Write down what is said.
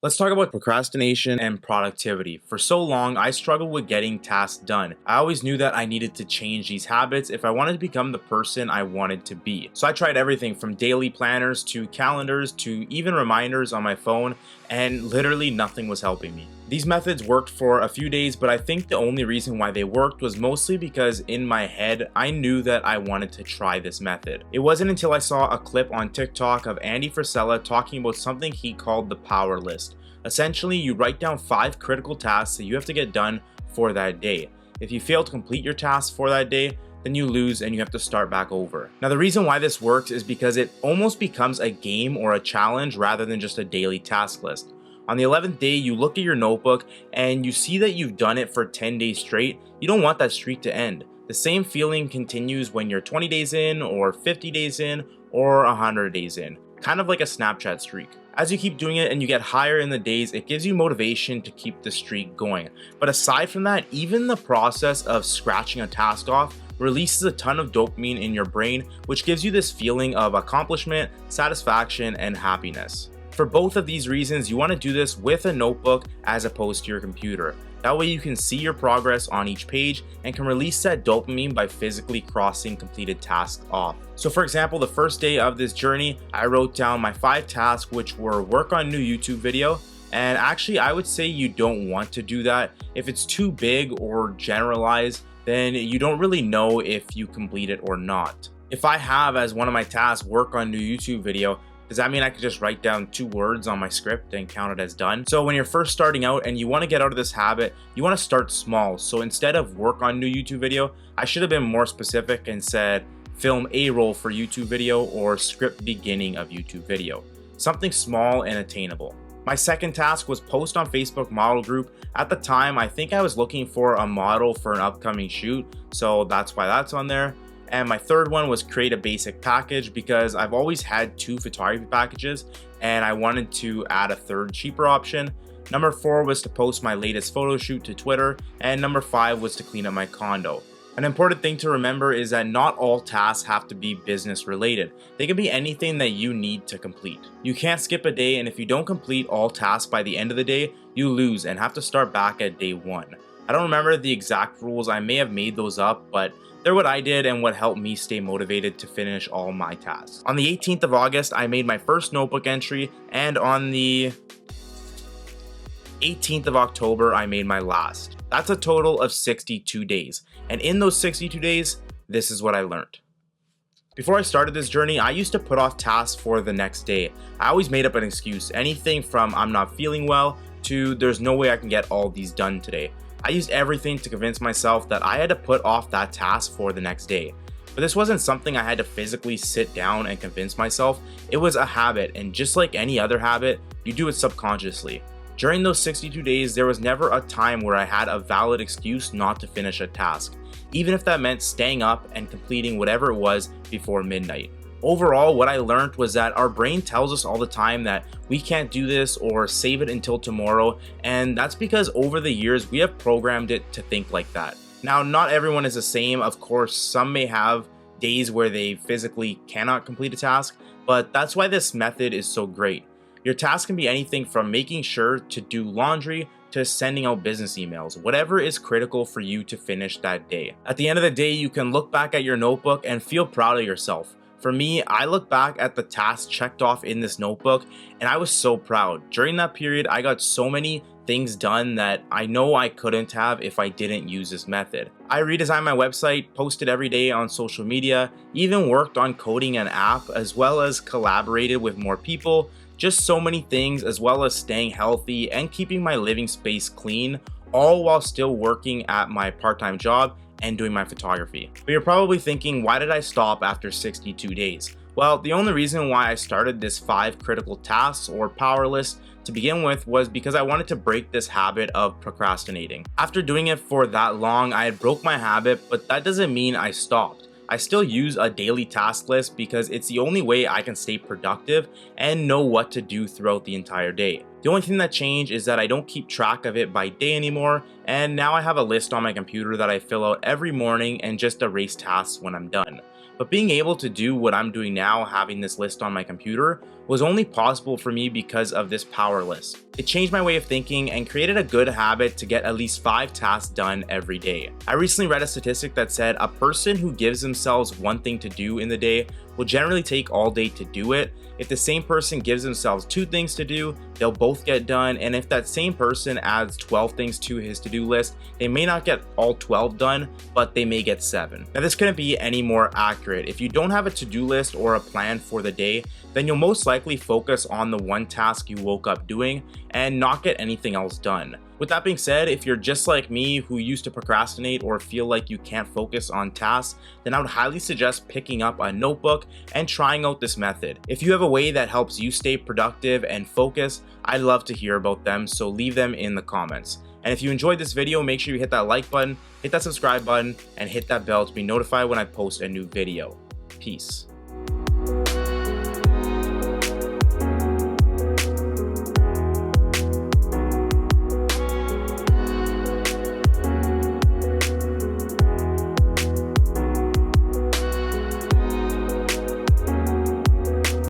Let's talk about procrastination and productivity. For so long, I struggled with getting tasks done. I always knew that I needed to change these habits if I wanted to become the person I wanted to be. So I tried everything from daily planners to calendars to even reminders on my phone, and literally nothing was helping me. These methods worked for a few days, but I think the only reason why they worked was mostly because in my head, I knew that I wanted to try this method. It wasn't until I saw a clip on TikTok of Andy Frisella talking about something he called the power list. Essentially, you write down 5 critical tasks that you have to get done for that day. If you fail to complete your tasks for that day, then you lose and you have to start back over. Now, the reason why this works is because it almost becomes a game or a challenge rather than just a daily task list. On the 11th day, you look at your notebook and you see that you've done it for 10 days straight. You don't want that streak to end. The same feeling continues when you're 20 days in, or 50 days in, or 100 days in. Kind of like a Snapchat streak. As you keep doing it and you get higher in the days, it gives you motivation to keep the streak going. But aside from that, even the process of scratching a task off releases a ton of dopamine in your brain, which gives you this feeling of accomplishment, satisfaction, and happiness. For both of these reasons, you want to do this with a notebook as opposed to your computer. That way you can see your progress on each page and can release that dopamine by physically crossing completed tasks off. So for example, the first day of this journey, I wrote down my 5 tasks, which were work on new YouTube video. And actually, I would say you don't want to do that. If it's too big or generalized, then you don't really know if you complete it or not. If I have as one of my tasks work on new YouTube video, does that mean I could just write down 2 words on my script and count it as done? So when you're first starting out and you want to get out of this habit, you want to start small. So instead of work on new YouTube video, I should have been more specific and said film a roll for YouTube video or script beginning of YouTube video. Something small and attainable. My second task was post on Facebook model group. At the time, I think I was looking for a model for an upcoming shoot, so that's why that's on there. And my third one was create a basic package because I've always had 2 photography packages and I wanted to add a third cheaper option. Number 4 was to post my latest photo shoot to Twitter, and number 5 was to clean up my condo. An important thing to remember is that not all tasks have to be business related. They can be anything that you need to complete. You can't skip a day, and if you don't complete all tasks by the end of the day, you lose and have to start back at day 1. I don't remember the exact rules, I may have made those up, but they're what I did and what helped me stay motivated to finish all my tasks. On the 18th of August, I made my first notebook entry, and on the 18th of October, I made my last. That's a total of 62 days. And in those 62 days, this is what I learned. Before I started this journey, I used to put off tasks for the next day. I always made up an excuse, anything from I'm not feeling well to there's no way I can get all these done today. I used everything to convince myself that I had to put off that task for the next day. But this wasn't something I had to physically sit down and convince myself. It was a habit, and just like any other habit, you do it subconsciously. During those 62 days, there was never a time where I had a valid excuse not to finish a task, even if that meant staying up and completing whatever it was before midnight. Overall, what I learned was that our brain tells us all the time that we can't do this or save it until tomorrow, and that's because over the years we have programmed it to think like that. Now, not everyone is the same. Of course, some may have days where they physically cannot complete a task, but that's why this method is so great. Your task can be anything from making sure to do laundry to sending out business emails, whatever is critical for you to finish that day. At the end of the day, you can look back at your notebook and feel proud of yourself. For me, I look back at the tasks checked off in this notebook and I was so proud. During that period, I got so many things done that I know I couldn't have if I didn't use this method. I redesigned my website, posted every day on social media, even worked on coding an app, as well as collaborated with more people. Just so many things, as well as staying healthy and keeping my living space clean, all while still working at my part-time job and doing my photography. But you're probably thinking, why did I stop after 62 days? Well, the only reason why I started this 5 critical tasks or power list to begin with was because I wanted to break this habit of procrastinating. After doing it for that long, I had broke my habit, but that doesn't mean I stopped. I still use a daily task list because it's the only way I can stay productive and know what to do throughout the entire day. The only thing that changed is that I don't keep track of it by day anymore, and now I have a list on my computer that I fill out every morning and just erase tasks when I'm done. But being able to do what I'm doing now, having this list on my computer, was only possible for me because of this power list. It changed my way of thinking and created a good habit to get at least 5 tasks done every day. I recently read a statistic that said a person who gives themselves one thing to do in the day will generally take all day to do it. If the same person gives themselves 2 things to do, they'll both get done. And if that same person adds 12 things to his to-do list, they may not get all 12 done, but they may get 7. Now this couldn't be any more accurate. If you don't have a to-do list or a plan for the day, then you'll most likely focus on the one task you woke up doing and not get anything else done. With that being said, if you're just like me who used to procrastinate or feel like you can't focus on tasks, then I would highly suggest picking up a notebook and trying out this method. If you have a way that helps you stay productive and focused, I'd love to hear about them, so leave them in the comments. And if you enjoyed this video, make sure you hit that like button, hit that subscribe button, and hit that bell to be notified when I post a new video. Peace.